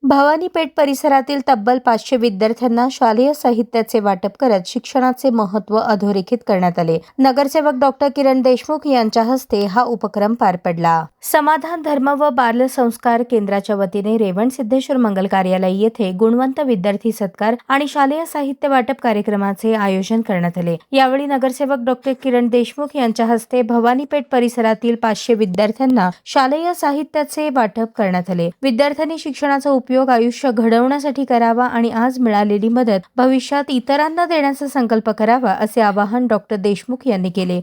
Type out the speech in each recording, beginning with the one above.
भवानीपेठ परिसरातील तब्बल 500 विद्यार्थ्यांना शालेय साहित्याचे वाटप करत शिक्षणाचे महत्त्व अधोरेखित करण्यात आले. नगरसेवक डॉक्टर किरण देशमुख यांच्या हस्ते हा उपक्रम पार पडला. समाधान धर्म व बाल संस्कार केंद्राच्या वतीने रेवण सिद्धेश्वर मंगल कार्यालय येथे गुणवंत विद्यार्थी सत्कार आणि शालेय साहित्य वाटप कार्यक्रमाचे आयोजन करण्यात आले. यावेळी नगरसेवक डॉक्टर किरण देशमुख यांच्या हस्ते भवानीपेठ परिसरातील 500 विद्यार्थ्यांना शालेय साहित्याचे वाटप करण्यात आले. विद्यार्थ्यांनी शिक्षणाचा उपयोग आयुष्य घडवण्यासाठी करावा आणि आज मिळालेली मदत भविष्यात इतरांना देण्याचा संकल्प करावा, असे आवाहन डॉक्टर देशमुख यांनी केले.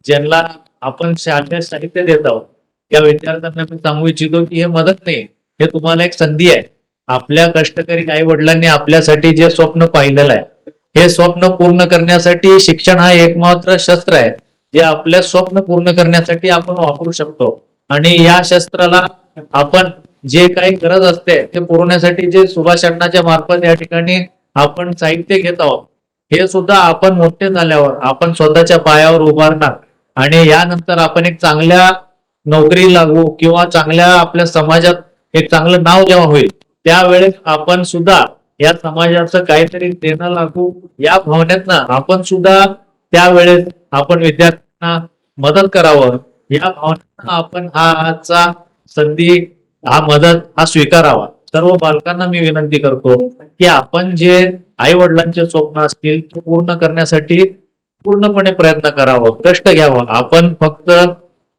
ज्यांना आपण शालेय साहित्य देत आहोत त्या विद्यार्थ्यांना मी सांगू इच्छितो की हे मदत नाही, हे तुम्हाला एक संधी आहे. आपल्या कष्टकरी आई वडिलांनी आपल्यासाठी जे स्वप्न पाहिलेलं आहे, हे स्वप्न पूर्ण करण्यासाठी शिक्षण हा एकमात्र शस्त्र आहे जे आपल्या स्वप्न पूर्ण करण्यासाठी आपण वापरू शकतो. आणि या शस्त्राला आपण जे काही गरज असते ते पुरवण्यासाठी जे सुभाष अण्णाच्या मार्फत या ठिकाणी आपण साहित्य घेत आहोत, हे सुद्धा आपण मोठे झाल्यावर आपण स्वतःच्या पायावर उभारणार आणि यानंतर आपण एक चांगल्या नोकरी लागू किंवा चांगल्या आपल्या समाजात एक चांगलं नाव जेव्हा होईल त्यावेळेस आपण सुद्धा या समाजाचं काहीतरी देणं लागू या भावनेतनं आपण सुद्धा त्यावेळेस आपण विद्यार्थ्यांना मदत करावं या भावनेतनं आपण आजचा संधी हा मदत हा स्वीकारावा. सर्व पालकांना मी विनंती करतो की आपण जे आई वडिलांचे स्वप्न असतील ते पूर्ण करण्यासाठी पूर्णपणे प्रयत्न करावा, कष्ट घ्यावं. आपण फक्त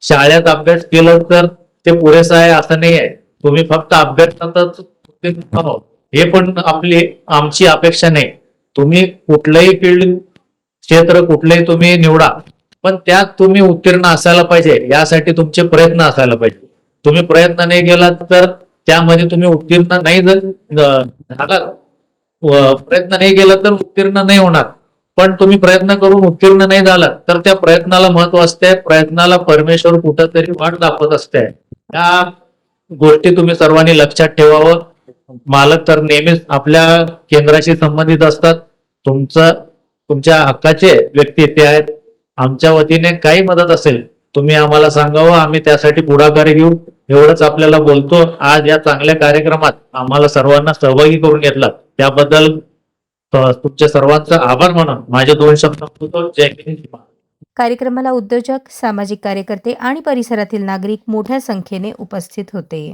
शाळेत अभ्यास केलं तर ते पुरेसं आहे असं नाही आहे. तुम्ही फक्त अभ्यासातच हे पण आमची अपेक्षा नाही. तुम्ही कुठलंही फील्ड क्षेत्र कुठलंही तुम्ही निवडा, पण त्यात तुम्ही उत्तीर्ण असायला पाहिजे. यासाठी तुमचे प्रयत्न असायला पाहिजे. तुम्ही प्रयत्न नाही केला तर त्यामध्ये तुम्ही उत्तीर्ण नाही झाला, प्रयत्न नाही केला तर उत्तीर्ण नाही होणार. पण तुम्ही प्रयत्न करून उत्तीर्ण नाही झाला तर त्या प्रयत्नाला महत्व असते. प्रयत्नाला परमेश्वर कुठंतरी वाट दाखवत असते. या गोष्टी तुम्ही सर्वांनी लक्षात ठेवावं. मालक तर नेहमीच आपल्या केंद्राशी संबंधित असतात. तुमच्या हक्काचे व्यक्ती ते आहेत. आमच्या वतीने काही मदत असेल तुम्ही आम्हाला सांगावं, आम्ही त्यासाठी पुढाकार घेऊ. एवढंच आपल्याला बोलतो. आज या चांगल्या कार्यक्रमात आम्हाला सर्वांना सहभागी करून घेतला त्याबद्दल तुमच्या सर्वांचा आभार म्हणून माझे 2 शब्द बोलतो. जय हिंद. कार्यक्रमाला उद्योजक, सामाजिक कार्यकर्ते आणि परिसरातील नागरिक मोठ्या संख्येने उपस्थित होते.